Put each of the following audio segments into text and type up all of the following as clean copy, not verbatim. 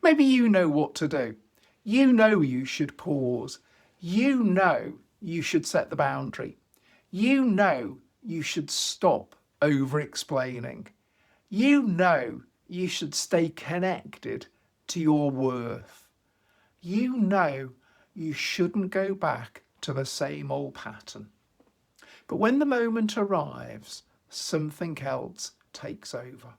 Maybe you know what to do. You know you should pause. You know you should set the boundary. You know you should stop over explaining. You know you should stay connected to your worth. You know you shouldn't go back to the same old pattern. But when the moment arrives, something else takes over.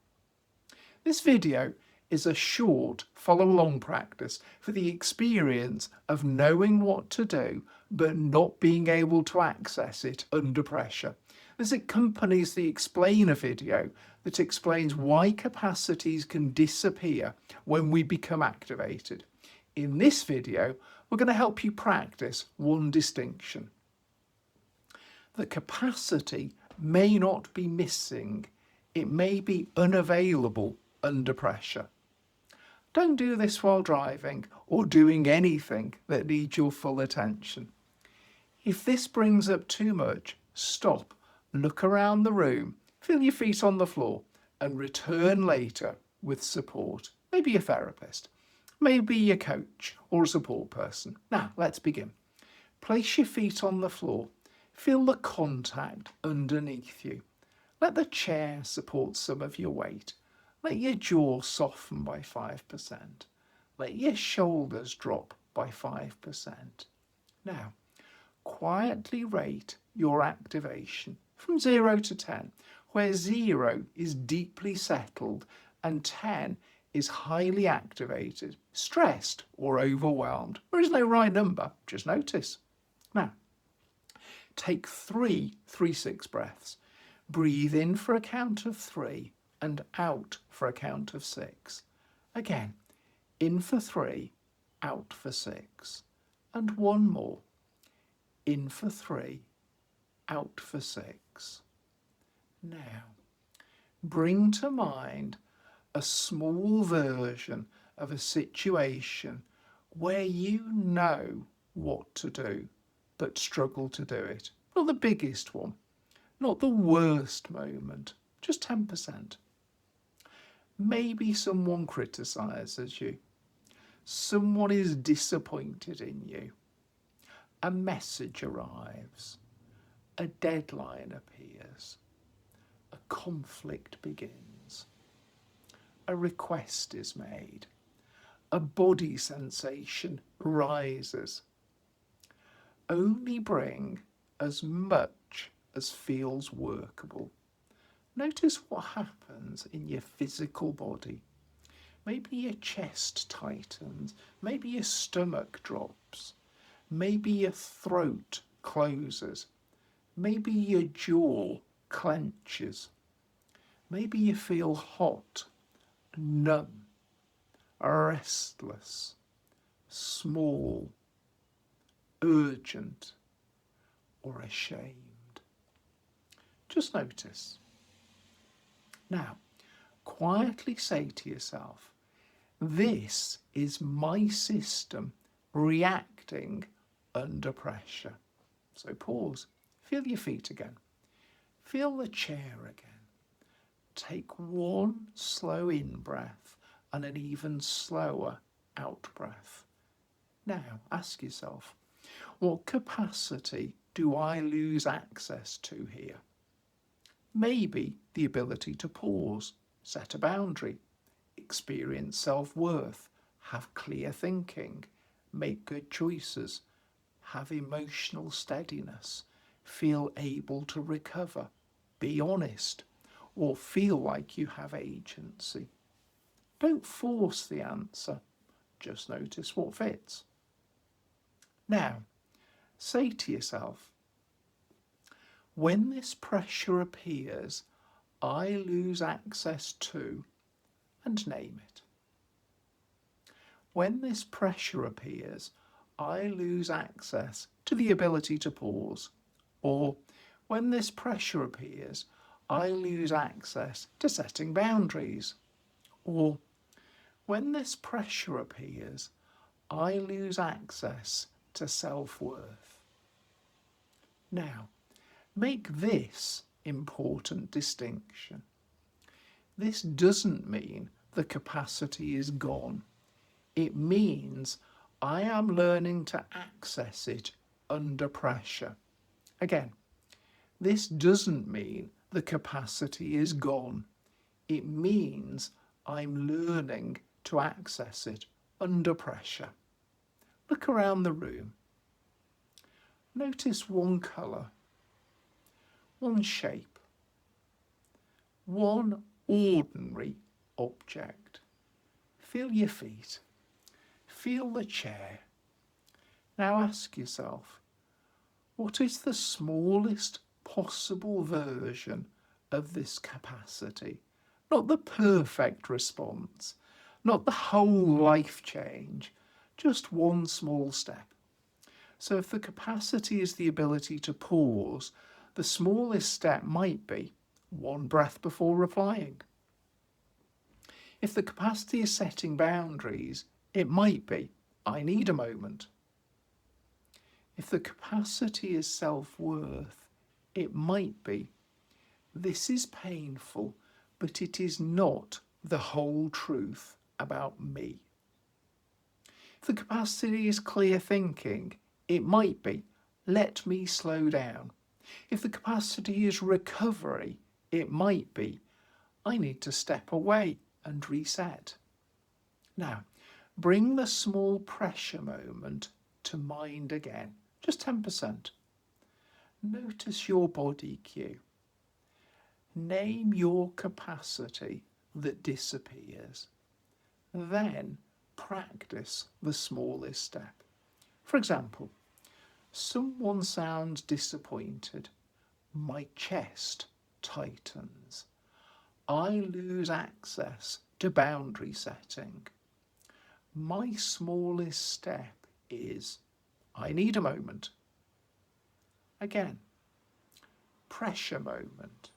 This video is a short follow-along practice for the experience of knowing what to do but not being able to access it under pressure. This accompanies the explainer video that explains why capacities can disappear when we become activated. In this video, we're going to help you practice one distinction. The capacity may not be missing, it may be unavailable under pressure. Don't do this while driving or doing anything that needs your full attention. If this brings up too much, stop, look around the room, feel your feet on the floor and return later with support. Maybe a therapist, maybe a coach or a support person. Now, let's begin. Place your feet on the floor. Feel the contact underneath you. Let the chair support some of your weight. Let your jaw soften by 5%. Let your shoulders drop by 5%. Now, quietly rate your activation from 0 to 10, where 0 is deeply settled and 10 is highly activated, stressed or overwhelmed. There is no right number, just notice. Now, take 3 3-6 breaths. Breathe in for a count of 3 and out for a count of 6. Again, in for 3, out for 6. And one more. In for 3, out for 6. Now, bring to mind a small version of a situation where you know what to do, but struggle to do it. Not the biggest one, not the worst moment, just 10%. Maybe someone criticises you. Someone is disappointed in you. A message arrives. A deadline appears. A conflict begins. A request is made. A body sensation rises. Only bring as much as feels workable. Notice what happens in your physical body. Maybe your chest tightens, maybe your stomach drops, maybe your throat closes, maybe your jaw clenches, maybe you feel hot, numb, restless, small, urgent, or ashamed. Just notice. Now, quietly say to yourself, this is my system reacting under pressure. So pause, feel your feet again, feel the chair again. Take one slow in breath and an even slower out breath. Now ask yourself, what capacity do I lose access to here? Maybe the ability to pause, set a boundary, experience self-worth, have clear thinking, make good choices, have emotional steadiness, feel able to recover, be honest, or feel like you have agency. Don't force the answer, just notice what fits. Now, say to yourself, when this pressure appears, I lose access to, and name it. When this pressure appears, I lose access to the ability to pause. Or, when this pressure appears, I lose access to setting boundaries. Or, when this pressure appears, I lose access to self-worth. Now, make this important distinction. This doesn't mean the capacity is gone. It means I am learning to access it under pressure. Again, this doesn't mean the capacity is gone. It means I'm learning to access it under pressure. Look around the room. Notice one colour, one shape, one ordinary object. Feel your feet. Feel the chair. Now ask yourself, what is the smallest possible version of this capacity? Not the perfect response, not the whole life change, just one small step. So if the capacity is the ability to pause, the smallest step might be one breath before replying. If the capacity is setting boundaries, it might be, I need a moment. If the capacity is self-worth, it might be, this is painful, but it is not the whole truth about me. If the capacity is clear thinking, it might be, let me slow down. If the capacity is recovery, it might be, I need to step away and reset. Now, bring the small pressure moment to mind again, just 10%. Notice your body cue. Name your capacity that disappears. Then practice the smallest step. For example, someone sounds disappointed. My chest tightens. I lose access to boundary setting. My smallest step is, I need a moment. Again, pressure moment,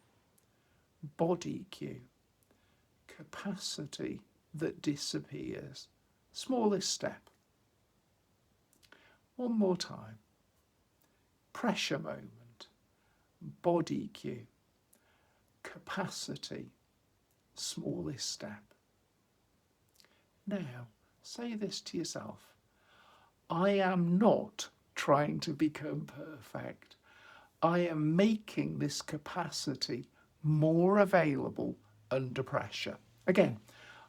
body cue, capacity that disappears, smallest step. One more time, pressure moment, body cue, capacity, smallest step. Now, say this to yourself. I am not trying to become perfect. I am making this capacity more available under pressure. Again,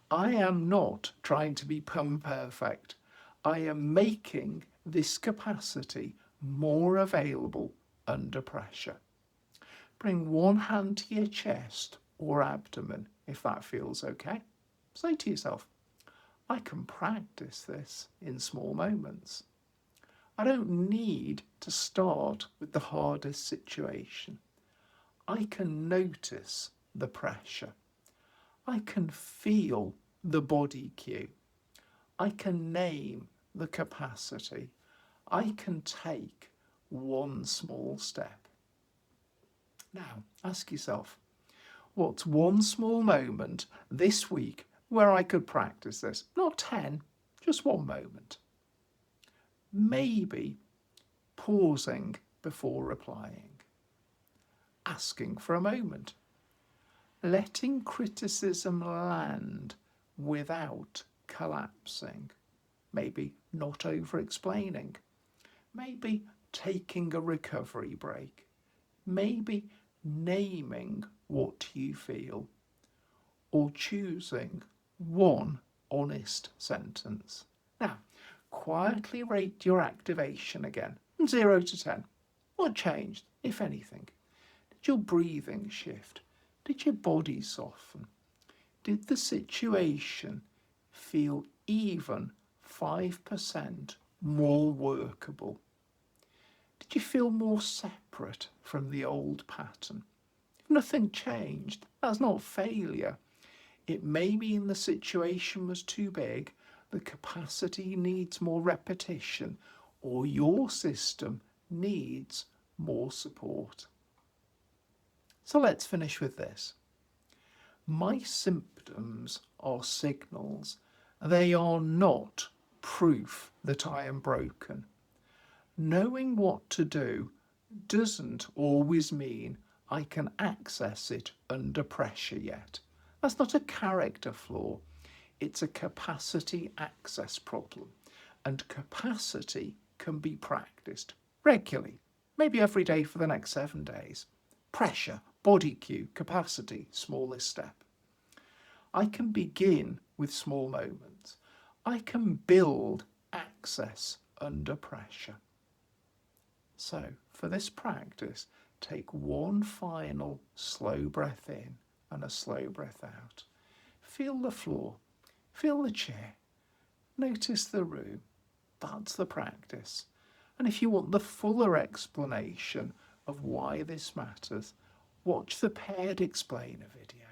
I am not trying to become perfect. I am making this capacity more available under pressure. Bring one hand to your chest or abdomen if that feels okay. Say to yourself, I can practice this in small moments. I don't need to start with the hardest situation. I can notice the pressure. I can feel the body cue. I can name the capacity. I can take one small step. Now, ask yourself, what's one small moment this week where I could practice this? Not 10, just one moment. Maybe pausing before replying, asking for a moment, letting criticism land without collapsing, maybe not over-explaining, maybe taking a recovery break, maybe naming what you feel, or choosing one honest sentence. Now, quietly rate your activation again, from 0 to 10. What changed, if anything? Did your breathing shift? Did your body soften? Did the situation feel even 5% more workable? Did you feel more separate from the old pattern? If nothing changed, that's not failure. It may mean the situation was too big, the capacity needs more repetition, or your system needs more support. So let's finish with this. My symptoms are signals. They are not proof that I am broken. Knowing what to do doesn't always mean I can access it under pressure yet. That's not a character flaw. It's a capacity access problem, and capacity can be practiced regularly, maybe every day for the next 7 days. Pressure, body cue, capacity, smallest step. I can begin with small moments. I can build access under pressure. So for this practice, take one final slow breath in and a slow breath out. Feel the floor, feel the chair, notice the room. That's the practice. And if you want the fuller explanation of why this matters, watch the paired explainer video.